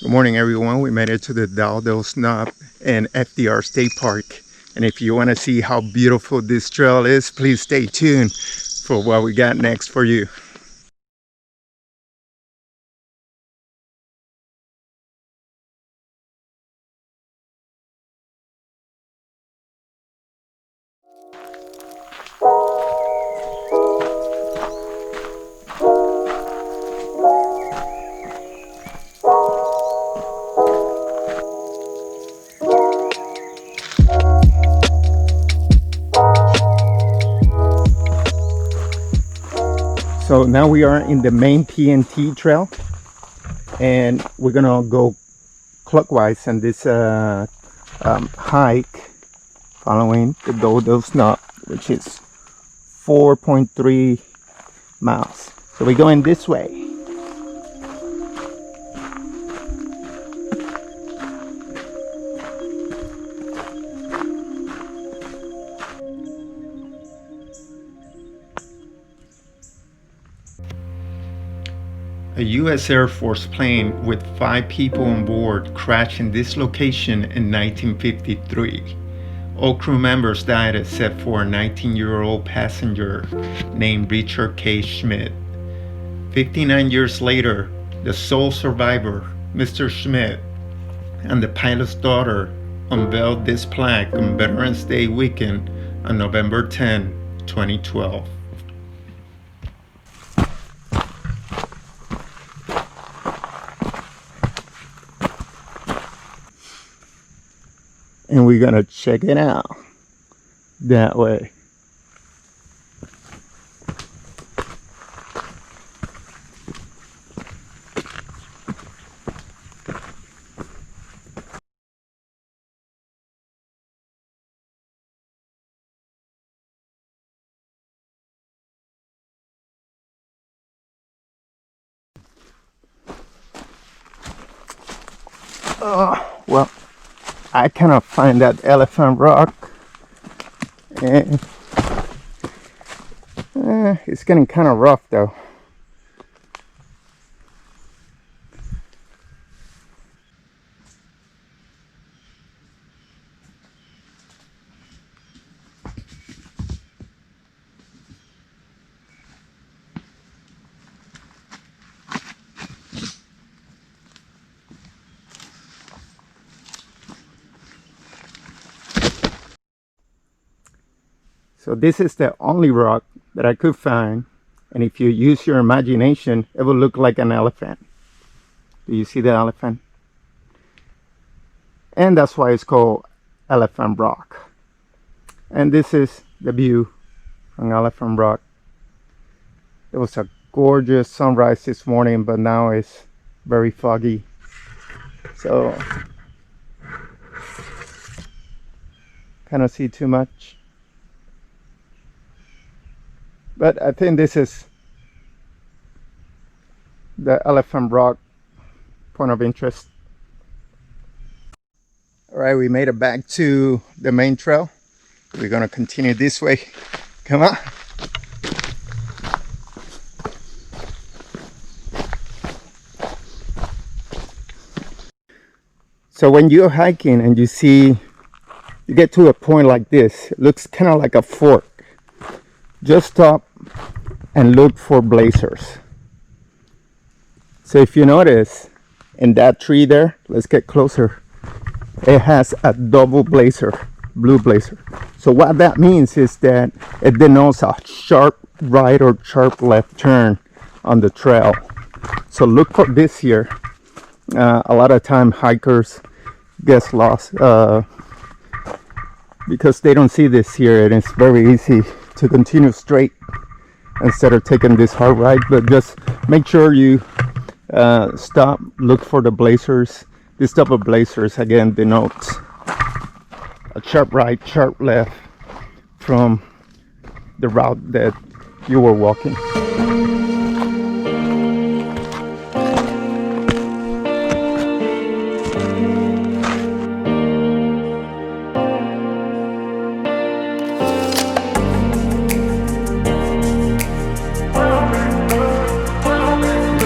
Good morning, everyone. We made it to the Dowdell Knob and FDR State Park. And if you want to see how beautiful this trail is, please stay tuned for what we got next for you. So now we are in the main P&T trail, and we're gonna go clockwise on this hike following the Dowdell Knob, which is 4.3 miles. So we're going this way. A U.S. Air Force plane with 5 people on board crashed in this location in 1953. All crew members died except for a 19-year-old passenger named Richard K. Schmidt. 59 years later, the sole survivor, Mr. Schmidt, and the pilot's daughter unveiled this plaque on Veterans Day weekend on November 10, 2012. And we're gonna check it out that way. Well, I cannot find that elephant rock, and it's getting kind of rough though. So this is the only rock that I could find, and if you use your imagination, it will look like an elephant. Do you see the elephant? And that's why it's called Elephant Rock. And this is the view from Elephant Rock. It was a gorgeous sunrise this morning, but now it's very foggy. So cannot see too much. But I think this is the Elephant Rock point of interest. All right, we made it back to the main trail. We're gonna continue this way. Come on. So when you're hiking and you get to a point like this, it looks kind of like a fork. Just stop and look for blazers. So if you notice in that tree there, let's get closer, it has a double blazer, blue blazer. So what that means is that it denotes a sharp right or sharp left turn on the trail. So look for this here. A lot of time hikers get lost because they don't see this here, and it's very easy to continue straight instead of taking this hard right. But just make sure you stop, look for the blazers. This type of blazers again denotes a sharp right, sharp left from the route that you were walking.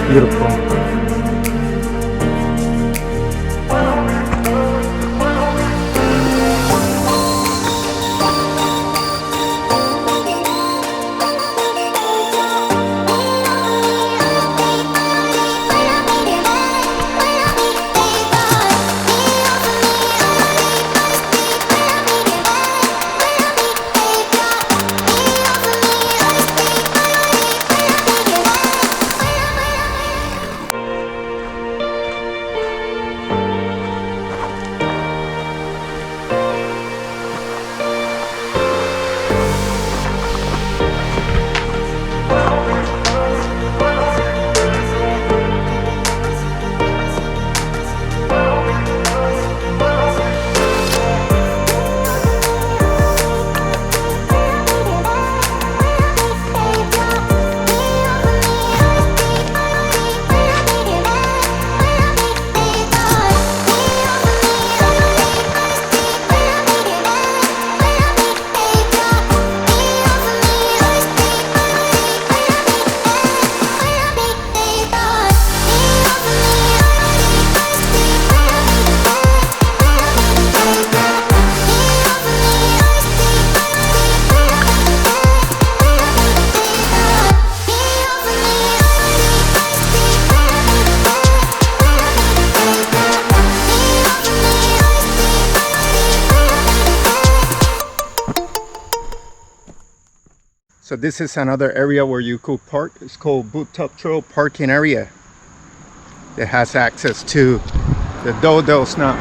Beautiful. So this is another area where you could park. It's called Boottop Trail Parking Area. It has access to the Dowdell Knob.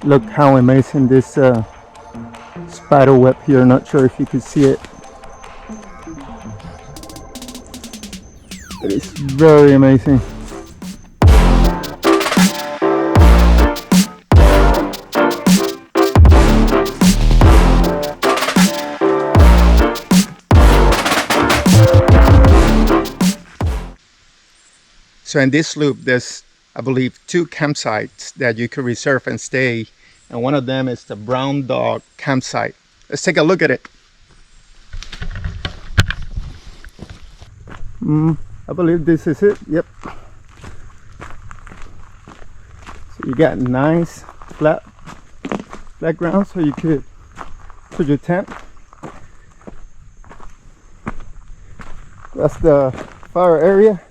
Look how amazing this spider web here. Not sure if you can see it. It is very amazing. So in this loop, there's, I believe, 2 campsites that you can reserve and stay. And one of them is the Brown Dog campsite. Let's take a look at it. I believe this is it. Yep. So you got nice flat ground so you could put your tent. That's the fire area.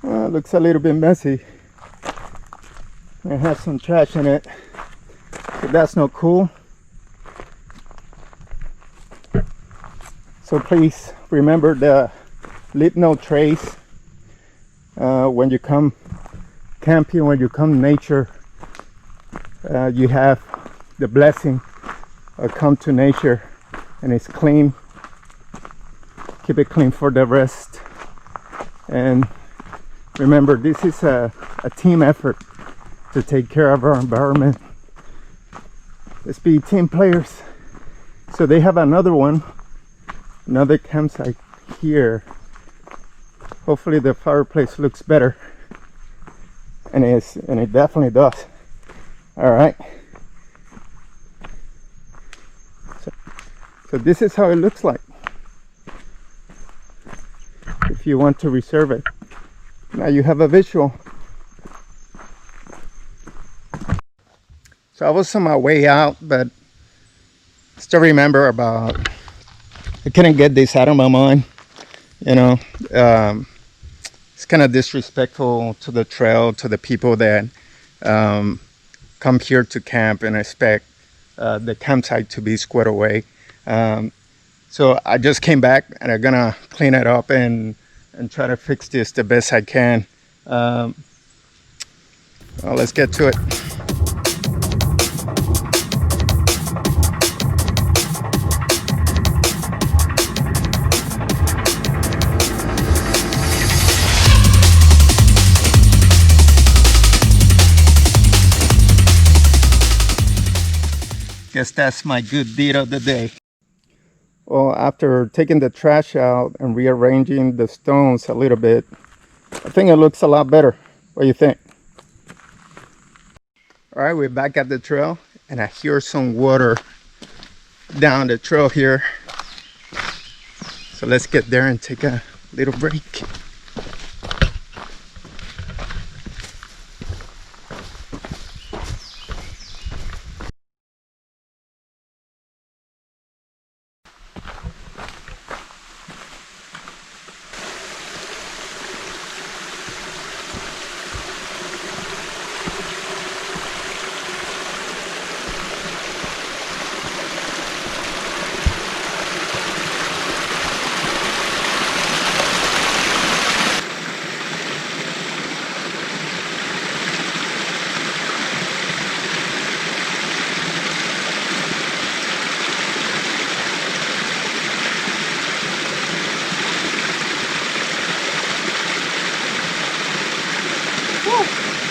Looks a little bit messy. It has some trash in it, but that's not cool. So please remember to leave no trace when you come camping, when you come nature. You have the blessing of come to nature and it's clean. Keep it clean for the rest. And remember, this is a team effort to take care of our environment. Let's be team players. So they have another campsite here. Hopefully the fireplace looks better, and it definitely does. All right. So this is how it looks like if you want to reserve it. Now you have a visual. So I was on my way out, but still remember about, I couldn't get this out of my mind. You know, it's kind of disrespectful to the trail, to the people that come here to camp and expect the campsite to be squared away. So I just came back and I'm gonna clean it up and try to fix this the best I can. Well, let's get to it. Guess that's my good deed of the day. Well, after taking the trash out and rearranging the stones a little bit, I think it looks a lot better. What do you think? All right, we're back at the trail and I hear some water down the trail here. So let's get there and take a little break.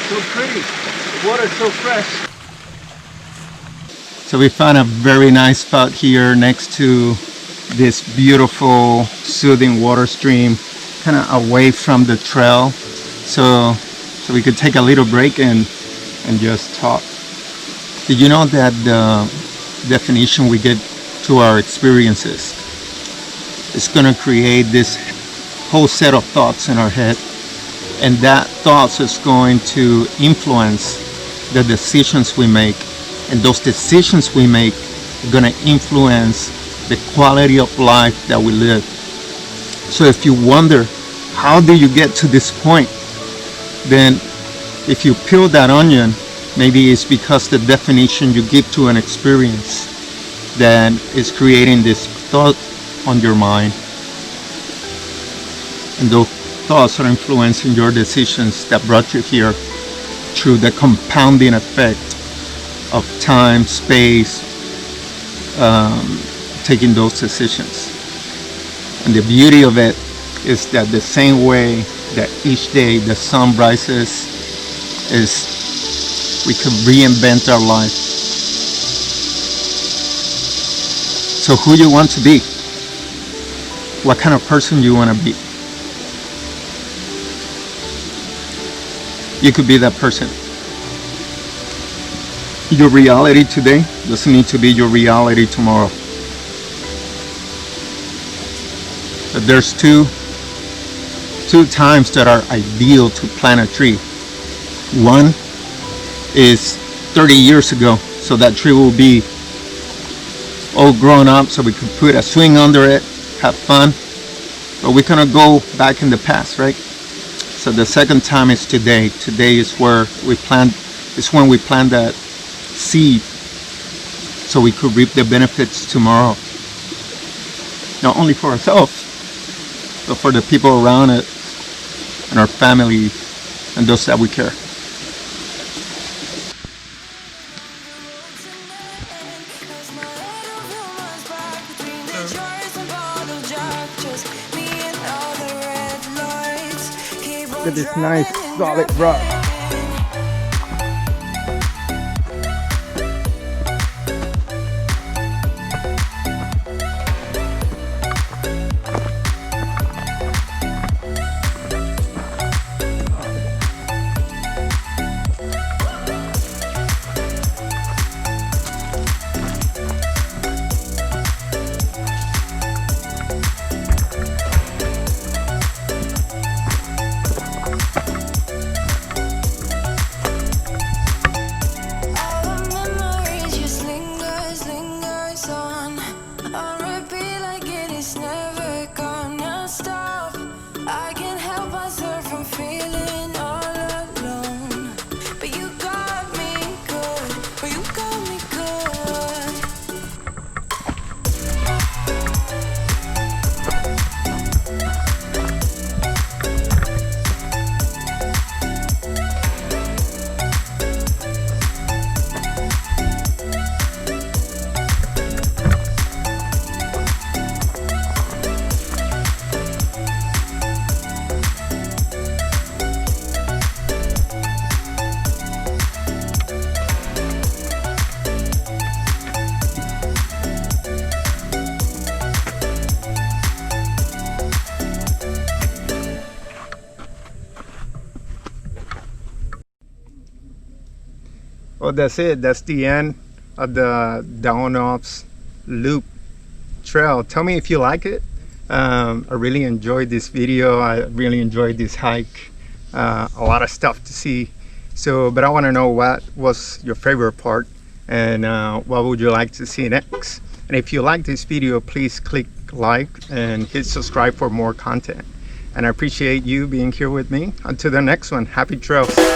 So pretty. The water's so fresh. So we found a very nice spot here next to this beautiful soothing water stream, kind of away from the trail. So we could take a little break and just talk. Did you know that the definition we give to our experiences is going to create this whole set of thoughts in our head, and that thoughts is going to influence the decisions we make, and those decisions we make are going to influence the quality of life that we live. So if you wonder, how do you get to this point? Then if you peel that onion, maybe it's because the definition you give to an experience that is creating this thought on your mind. And those thoughts are influencing your decisions that brought you here through the compounding effect of time, space, taking those decisions. And the beauty of it is that the same way that each day the sun rises, is we can reinvent our life. So who you want to be? What kind of person you want to be? You could be that person. Your reality today doesn't need to be your reality tomorrow. But there's two times that are ideal to plant a tree. One is 30 years ago, so that tree will be all grown up, so we could put a swing under it, have fun. But we're gonna go back in the past, right? So the second time is today. Today is where we plant. Is when we plant that seed, so we could reap the benefits tomorrow. Not only for ourselves, but for the people around it, and our family, and those that we care. Look at this nice solid rock. Well, that's it. That's the end of the Dowdell Knob Loop trail. Tell me if you like it. I really enjoyed this video. I really enjoyed this hike. A lot of stuff to see. So, but I want to know what was your favorite part, and what would you like to see next. And if you like this video, please click like and hit subscribe for more content. And I appreciate you being here with me. Until the next one, happy trails.